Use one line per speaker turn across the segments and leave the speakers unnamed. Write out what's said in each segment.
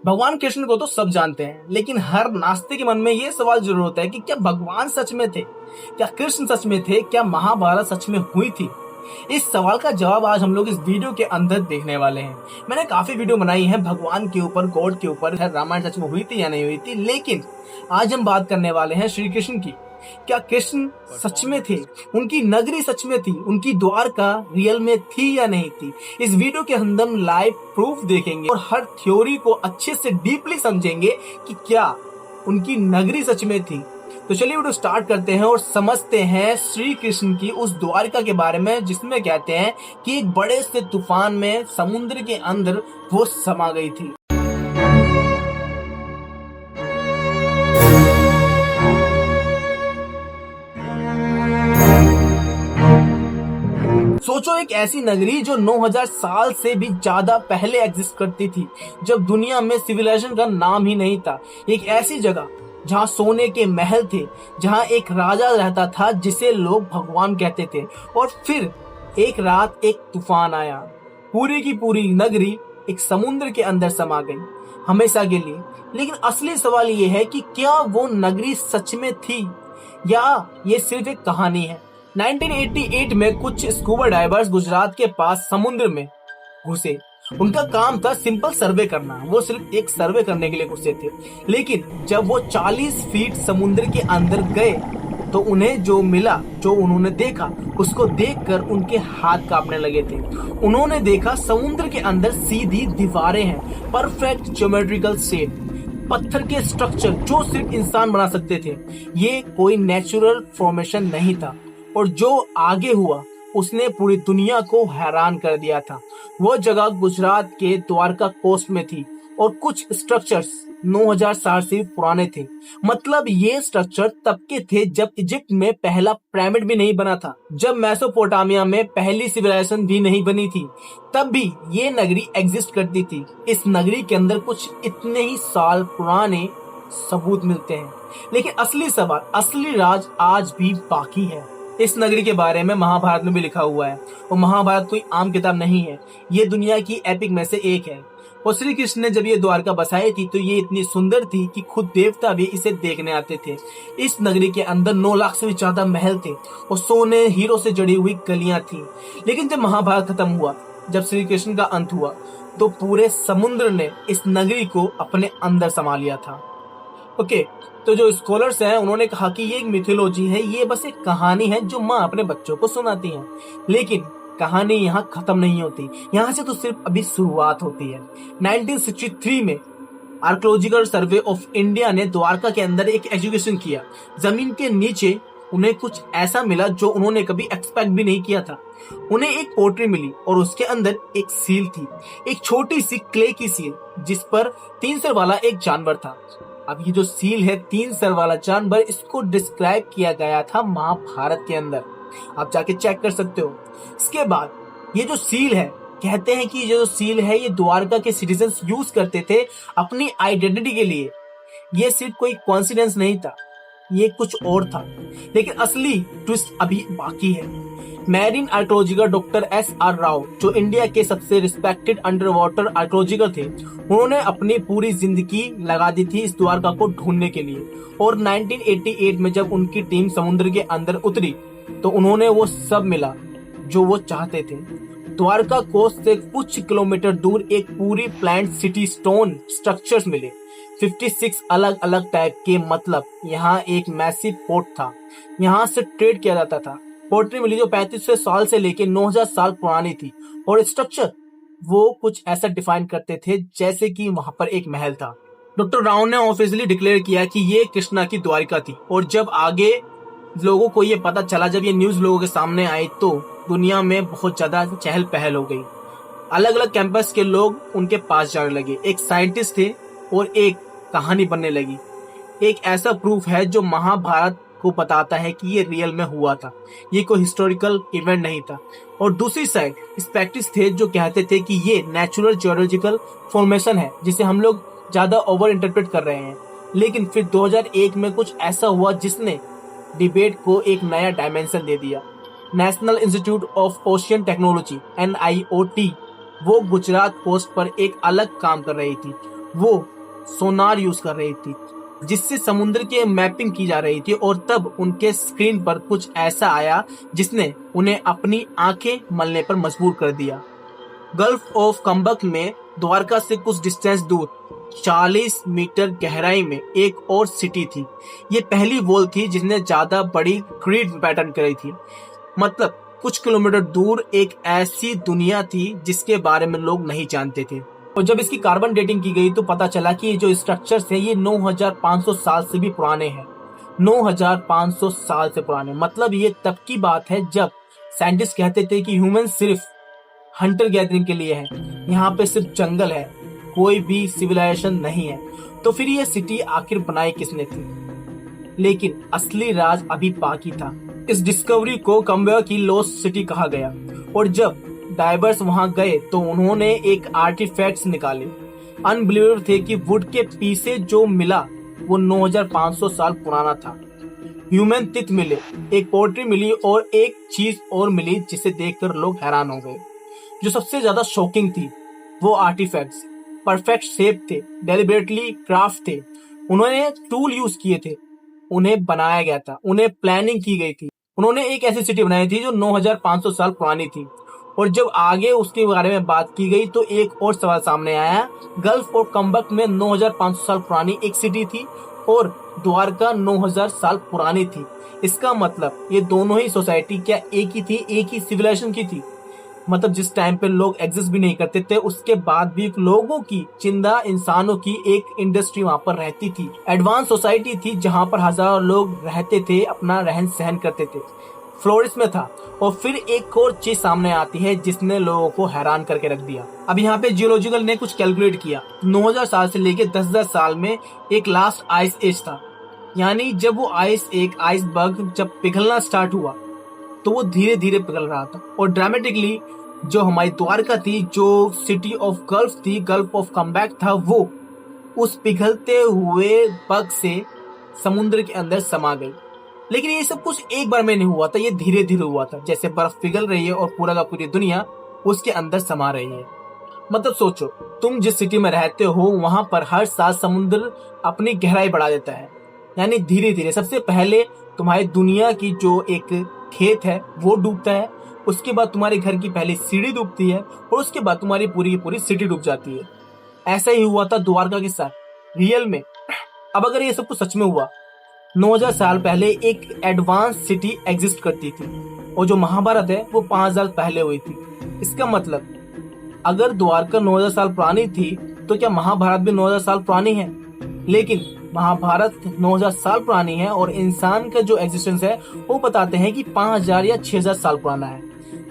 भगवान कृष्ण को तो सब जानते हैं, लेकिन हर नास्तिक के मन में यह सवाल जरूर होता है कि क्या भगवान सच में थे? क्या कृष्ण सच में थे? क्या महाभारत सच में हुई थी? इस सवाल का जवाब आज हम लोग इस वीडियो के अंदर देखने वाले हैं। मैंने काफी वीडियो बनाई है भगवान के ऊपर, गॉड के ऊपर, रामायण सच में हुई थी या नहीं हुई थी, लेकिन आज हम बात करने वाले हैं श्री कृष्ण की। क्या कृष्ण सच में थे? उनकी नगरी सच में थी? उनकी द्वारका रियल में थी या नहीं थी? इस वीडियो के अंदर हम लाइव प्रूफ देखेंगे और हर थ्योरी को अच्छे से डीपली समझेंगे कि क्या उनकी नगरी सच में थी। तो चलिए वीडियो स्टार्ट करते हैं और समझते हैं श्री कृष्ण की उस द्वारिका के बारे में जिसमें कहते हैं कि एक बड़े से तूफान में समुद्र के अंदर वो समा गई थी। सोचो, एक ऐसी नगरी जो 9000 साल से भी ज्यादा पहले एग्जिस्ट करती थी, जब दुनिया में सिविलाइजेशन का नाम ही नहीं था। एक ऐसी जगह जहां सोने के महल थे, जहां एक राजा रहता था जिसे लोग भगवान कहते थे। और फिर एक रात एक तूफान आया, पूरी की पूरी नगरी एक समुद्र के अंदर समा गई हमेशा के लिए। लेकिन असली सवाल ये है कि क्या वो नगरी सच में थी या ये सिर्फ एक कहानी है। 1988 में कुछ स्कूबा डाइवर्स गुजरात के पास समुद्र में घुसे। उनका काम था सिंपल सर्वे करना, वो सिर्फ एक सर्वे करने के लिए घुसे थे। लेकिन जब वो 40 फीट समुद्र के अंदर गए तो उन्हें जो मिला, जो उन्होंने देखा, उसको देखकर उनके हाथ कांपने लगे थे। उन्होंने देखा समुद्र के अंदर सीधी दीवारें हैं, परफेक्ट ज्योमेट्रिकल शेप, पत्थर के स्ट्रक्चर जो सिर्फ इंसान बना सकते थे। ये कोई नेचुरल फॉर्मेशन नहीं था। और जो आगे हुआ उसने पूरी दुनिया को हैरान कर दिया था। वो जगह गुजरात के द्वारका कोस्ट में थी और कुछ स्ट्रक्चर्स 9000 साल से पुराने थे। मतलब ये स्ट्रक्चर तब के थे जब इजिप्ट में पहला पिरामिड भी नहीं बना था, जब मेसोपोटामिया में पहली सिविलाइजेशन भी नहीं बनी थी, तब भी ये नगरी एग्जिस्ट करती थी। इस नगरी के अंदर कुछ इतने ही साल पुराने सबूत मिलते हैं। लेकिन असली सवाल, असली राज आज भी बाकी है। इस नगरी के बारे में महाभारत में भी लिखा हुआ है और महाभारत कोई आम किताब नहीं है, ये दुनिया की एपिक में से एक है। और श्री कृष्ण ने जब ये द्वारका बसाई थी तो ये इतनी सुंदर थी कि खुद देवता भी इसे देखने आते थे। इस नगरी के अंदर 9 लाख से भी ज्यादा महल थे और सोने हीरो से जड़ी हुई गलियां थी। लेकिन जब महाभारत खत्म हुआ, जब श्री कृष्ण का अंत हुआ, तो पूरे समुद्र ने इस नगरी को अपने अंदर समा लिया था। ओके, तो जो स्कॉलर्स हैं उन्होंने कहा कि ये एक मिथोलॉजी है, ये बस एक कहानी है जो माँ अपने बच्चों को सुनाती है। लेकिन कहानी यहाँ खत्म नहीं होती, यहाँ से तो सिर्फ अभी शुरुआत होती है। 1963 में आर्कियोलॉजिकल सर्वे ऑफ इंडिया ने द्वारका के अंदर एक एजुकेशन किया। जमीन के नीचे उन्हें कुछ ऐसा मिला जो उन्होंने कभी एक्सपेक्ट भी नहीं किया था। उन्हें एक पोट्री मिली और उसके अंदर एक सील थी, एक छोटी सी क्ले की सील जिस पर 3 सर वाला एक जानवर था। अब ये जो सील है 3 सर वाला जानवर, इसको डिस्क्राइब किया गया था महाभारत के अंदर, आप जाके चेक कर सकते हो। इसके बाद ये जो सील है, कहते हैं कि ये जो सील है ये द्वारका के सिटीजन्स यूज करते थे अपनी आइडेंटिटी के लिए। ये सिर्फ कोई कोइंसिडेंस नहीं था, ये कुछ और था। लेकिन असली ट्विस्ट अभी बाकी है। मैरीन आर्कियोलॉजिकर डॉक्टर SR राव, जो इंडिया के सबसे रिस्पेक्टेड अंडर वाटर आर्कियोलॉजिकर थे, उन्होंने अपनी पूरी जिंदगी लगा दी थी इस द्वारका को ढूंढने के लिए। और 1988 में जब उनकी टीम समुद्र के अंदर उतरी तो उन्होंने वो सब मिला जो वो चाहते थे। द्वारका कोस्ट से कुछ किलोमीटर दूर एक पूरी प्लांट सिटी स्टोन स्ट्रक्चर्स मिले, 56 अलग अलग टाइप के। मतलब यहाँ एक मैसिव पोर्ट था, यहाँ से ट्रेड किया जाता था। पोर्ट्री मिली जो 3500 साल से लेकर 9000 साल पुरानी थी। और स्ट्रक्चर वो कुछ ऐसा डिफाइन करते थे जैसे कि वहां पर एक महल था। डॉक्टर राव ने ऑफिशियली डिक्लेयर किया कि ये कृष्णा की द्वारिका थी। और जब आगे लोगों को ये पता चला, जब ये न्यूज लोगों के सामने आई, तो दुनिया में बहुत ज्यादा चहल पहल हो गई। अलग अलग कैंपस के लोग उनके पास जाने लगे, एक साइंटिस्ट थे और एक कहानी बनने लगी। एक ऐसा प्रूफ है जो महाभारत को बताता है कि ये रियल में हुआ था, ये कोई हिस्टोरिकल इवेंट नहीं था। और दूसरी साइड स्पेक्टिस्ट थे जो कहते थे कि ये नेचुरल जियोलॉजिकल फॉर्मेशन है जिसे हम लोग ज्यादा ओवर इंटरप्रेट कर रहे हैं। लेकिन फिर 2001 में कुछ ऐसा हुआ जिसने डिबेट को एक नया डायमेंशन दे दिया। National institute of ocean technology NIOT वो गुजरात कोस्ट पर एक अलग काम कर रही थी। वो सोनार यूज कर रही थी जिससे समुद्र की मैपिंग की जा रही थी, और तब उनके स्क्रीन पर कुछ ऐसा आया जिसने उन्हें अपनी आंखें मलने पर मजबूर कर दिया। गल्फ ऑफ कंबक में द्वारका से कुछ डिस्टेंस दूर 40 मीटर गहराई में एक और सिटी थी। ये पहली वॉल थी जिसने ज्यादा बड़ी ग्रिड पैटर्न करी थी। मतलब कुछ किलोमीटर दूर एक ऐसी दुनिया थी जिसके बारे में लोग नहीं जानते थे। और जब इसकी कार्बन डेटिंग की गई तो पता चला कि ये जो स्ट्रक्चर्स हैं ये 9500 साल से भी पुराने हैं। 9500 साल से पुराने, मतलब ये तब की बात है जब साइंटिस्ट कहते थे कि ह्यूमन सिर्फ हंटर गैदरिंग के लिए है, यहाँ पे सिर्फ जंगल है, कोई भी सिविलाइजेशन नहीं है। तो फिर ये सिटी आखिर बनाई किसने थी? लेकिन असली राज अभी बाकी था। इस डिस्कवरी को कंबोया की लॉस्ट सिटी कहा गया, और जब डाइवर्स वहां गए तो उन्होंने एक आर्टिफैक्ट्स निकाले। अनबिलीवेबल थे कि वुड के पीसे जो मिला वो 9500 साल पुराना था। ह्यूमन तित मिले, एक पोट्री मिली और एक चीज और मिली जिसे देखकर लोग हैरान हो गए। जो सबसे ज्यादा शॉकिंग थी वो आर्टिफैक्ट्स परफेक्ट शेप थे, डेलिबरेटली क्राफ्ट थे। उन्होंने टूल यूज किए थे, उन्हें बनाया गया था, उन्हें प्लानिंग की गई थी। उन्होंने एक ऐसी सिटी बनाई थी जो 9500 साल पुरानी थी। और जब आगे उसके बारे में बात की गई तो एक और सवाल सामने आया। गल्फ ऑफ कंबक में 9500 साल पुरानी एक सिटी थी और द्वारका 9000 साल पुरानी थी। इसका मतलब ये दोनों ही सोसाइटी क्या एक ही थी, एक ही सिविलाइजेशन की थी? मतलब जिस टाइम पे लोग एग्जिस्ट भी नहीं करते थे उसके बाद भी लोगों की, जिंदा इंसानों की एक इंडस्ट्री वहां पर रहती थी। एडवांस सोसाइटी थी जहां पर हजारों लोग रहते थे, अपना रहन सहन करते थे, फ्लोरिस में था। और फिर एक और चीज सामने आती है जिसने लोगों को हैरान करके रख दिया। अब यहाँ पे जियोलॉजिकल ने कुछ कैलकुलेट किया। 9000 साल से लेके 10,000 साल में एक लास्ट आइस एज था। यानी जब वो आइसबर्ग जब पिघलना स्टार्ट हुआ तो वो धीरे धीरे पिघल रहा था, और ड्रामेटिकली जो हमारी द्वारका थी, जो सिटी ऑफ गल्फ थी, गल्फ ऑफ कमबैक था, वो उस पिघलते हुए बग से समुद्र के अंदर समा गई। लेकिन ये सब कुछ एक बार में नहीं हुआ था, ये धीरे धीरे हुआ था। जैसे बर्फ पिघल रही है और पूरा का पूरी दुनिया उसके अंदर समा रही है। मतलब सोचो, तुम जिस सिटी में रहते हो वहां पर हर साल समुद्र अपनी गहराई बढ़ा देता है, यानी धीरे धीरे। सबसे पहले तुम्हारी दुनिया की जो एक खेत है वो डूबता है, उसके बाद तुम्हारे घर की पहली सीढ़ी डूबती है, और उसके बाद तुम्हारी पूरी की पूरी सिटी डूब जाती है। ऐसा ही हुआ था द्वारका के साथ रियल में। अब अगर ये सब कुछ सच में हुआ, 9000 साल पहले एक एडवांस सिटी एग्जिस्ट करती थी, और जो महाभारत है वो 5000 पहले हुई थी। इसका मतलब अगर द्वारका 9000 साल पुरानी थी तो क्या महाभारत भी 9000 साल पुरानी है? लेकिन महाभारत 9000 साल पुरानी है और इंसान का जो एग्जिस्टेंस है वो बताते हैं कि 5000 या 6000 साल पुराना है।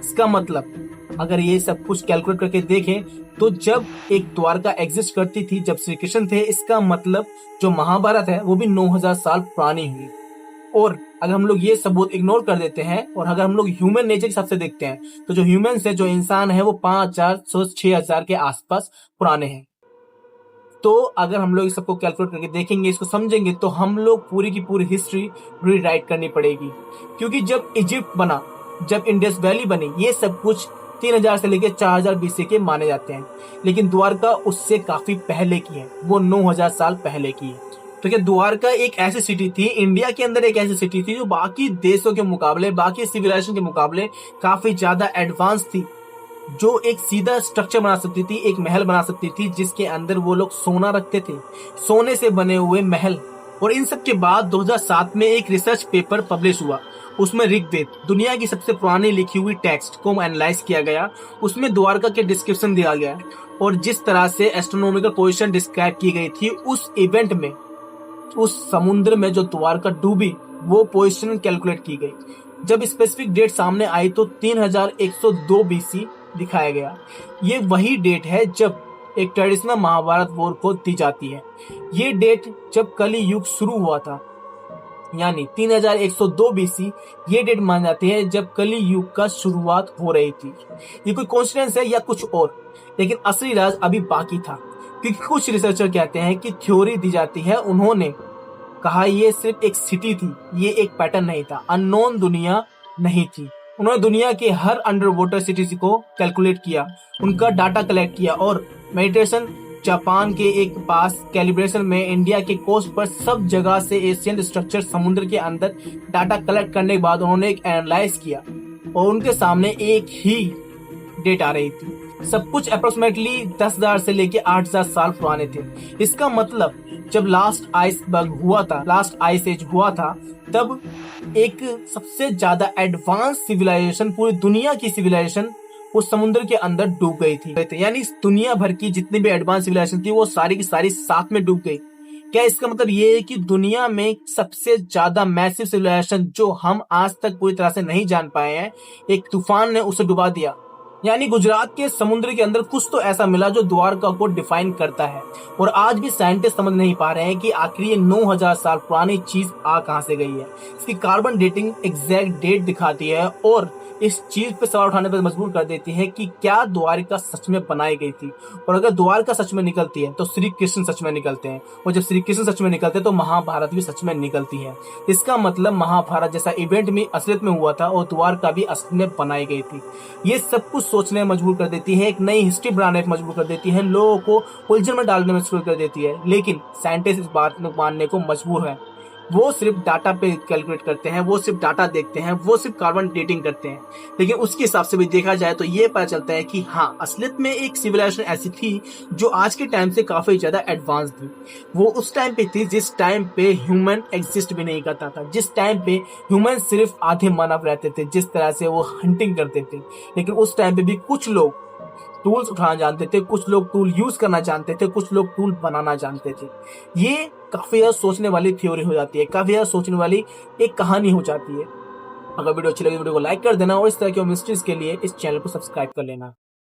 इसका मतलब अगर ये सब कुछ कैलकुलेट करके देखें तो जब एक द्वारका एग्जिस्ट करती थी, जब श्री कृष्ण थे, इसका मतलब जो महाभारत है वो भी 9000 साल पुरानी हुई। और अगर हम लोग ये सबूत इग्नोर कर देते हैं और अगर हम लोग ह्यूमन नेचर के हिसाब से देखते हैं तो जो ह्यूमंस है, जो इंसान है, वो 5000 से 6000 के आसपास पुराने हैं। तो अगर हम लोग इस सबको कैलकुलेट करके देखेंगे, इसको समझेंगे, तो हम लोग पूरी की पूरी हिस्ट्री रीराइट करनी पड़ेगी। क्योंकि जब इजिप्ट बना, जब इंडस वैली बनी, ये सब कुछ 3000 से लेकर 4000 BC के माने जाते हैं। लेकिन द्वारका उससे काफी पहले की है, वो 9000 साल पहले की है। तो क्या द्वारका एक ऐसी सिटी थी, इंडिया के अंदर एक ऐसी सिटी थी जो बाकी देशों के मुकाबले, बाकी सिविलाइजेशन के मुकाबले काफी ज्यादा एडवांस थी, जो एक सीधा स्ट्रक्चर बना सकती थी, एक महल बना सकती थी जिसके अंदर वो लोग सोना रखते थे, सोने से बने हुए महल। और इन सब के बाद 2007 में एक रिसर्च पेपर पब्लिश हुआ। उसमें ऋग्वेद, दुनिया की सबसे पुरानी लिखी हुई टेक्स्ट को एनालाइज किया गया। उसमें द्वारका के डिस्क्रिप्शन दिया गया और जिस तरह से एस्ट्रोनॉमिकल पोजीशन डिस्क्राइब की गई थी उस इवेंट में, उस समुद्र में जो द्वारका डूबी, वो पोजीशन कैलकुलेट की गई। जब स्पेसिफिक डेट सामने आई तो 3102 BC दिखाया गया। ये वही डेट है जब एक ट्रेडिशनल महाभारत वॉर को दी जाती है। ये डेट जब कली युग शुरू हुआ था, यानी 3102 BC ये डेट मान जाती है जब कली युग का शुरुआत हो रही थी। ये कोई कोइंसिडेंस है या कुछ और? लेकिन असली राज अभी बाकी था, क्योंकि कुछ रिसर्चर कहते हैं कि थ्योरी दी जाती है, उन्होंने कहा ये सिर्फ एक सिटी थी, ये एक पैटर्न नहीं था, अननोन दुनिया नहीं थी। उन्होंने दुनिया के हर अंडर वाटर सिटीज को कैलकुलेट किया, उनका डाटा कलेक्ट किया और मेडिटेशन जापान के एक पास कैलिब्रेशन में इंडिया के कोस्ट पर सब जगह से एशियन स्ट्रक्चर समुद्र के अंदर डाटा कलेक्ट करने के बाद उन्होंने एक एनालाइज किया और उनके सामने एक ही डेट आ रही थी। सब कुछ अप्रोक्सीमेटली 10,000 से लेके 8,000 साल पुराने थे। इसका मतलब जब लास्ट आइस एज हुआ था, तब एक सबसे ज्यादा एडवांस सिविलाइजेशन, पूरी दुनिया की सिविलाइजेशन उस समुद्र के अंदर डूब गई थी। यानी दुनिया भर की जितनी भी एडवांस सिविलाइजेशन थी वो सारी की सारी साथ में डूब गई। क्या इसका मतलब ये है कि दुनिया में सबसे ज्यादा मैसिव सिविलाइजेशन जो हम आज तक पूरी तरह से नहीं जान पाए हैं, एक तूफान ने उसे डुबा दिया। यानी गुजरात के समुद्र के अंदर कुछ तो ऐसा मिला जो द्वारका को डिफाइन करता है। और आज भी साइंटिस्ट समझ नहीं पा रहे हैं कि आखिर ये 9,000 साल पुरानी चीज आ कहां से गई है। इसकी कार्बन डेटिंग एग्जैक्ट डेट दिखाती है और इस चीज पे सवाल उठाने पर मजबूर कर देती है कि क्या द्वारिका सच में बनाई गई थी। और अगर द्वारका सच में निकलती है तो श्री कृष्ण सच में निकलते हैं, और जब श्री कृष्ण सच में निकलते हैं तो महाभारत भी सच में निकलती है। इसका मतलब महाभारत जैसा इवेंट में असलियत में हुआ था और द्वारका भी असलियत में बनाई गई थी। ये सब कुछ सोचने में मजबूर कर देती है, एक नई हिस्ट्री बनाने में मजबूर कर देती है, लोगों को उलझन में डालने में मजबूर कर देती है। लेकिन साइंटिस्ट इस बात को मानने को मजबूर है। वो सिर्फ डाटा पे कैलकुलेट करते हैं, वो सिर्फ डाटा देखते हैं, वो सिर्फ कार्बन डेटिंग करते हैं। लेकिन उसके हिसाब से भी देखा जाए तो ये पता चलता है कि हाँ, असलियत में एक सिविलाइजेशन ऐसी थी जो आज के टाइम से काफी ज्यादा एडवांस थी। वो उस टाइम पे थी जिस टाइम पे ह्यूमन एग्जिस्ट भी नहीं करता था, जिस टाइम पे ह्यूमन सिर्फ आधे मानव रहते थे, जिस तरह से वो हंटिंग करते थे। लेकिन उस टाइम पे भी कुछ लोग टूल्स उठाना जानते थे, कुछ लोग टूल यूज करना जानते थे, कुछ लोग टूल बनाना जानते थे। ये काफी ज्यादा सोचने वाली थ्योरी हो जाती है, काफी ज्यादा सोचने वाली एक कहानी हो जाती है। अगर वीडियो अच्छी लगी वीडियो को लाइक कर देना और इस तरह की मिस्ट्रीज के लिए इस चैनल को सब्सक्राइब कर लेना।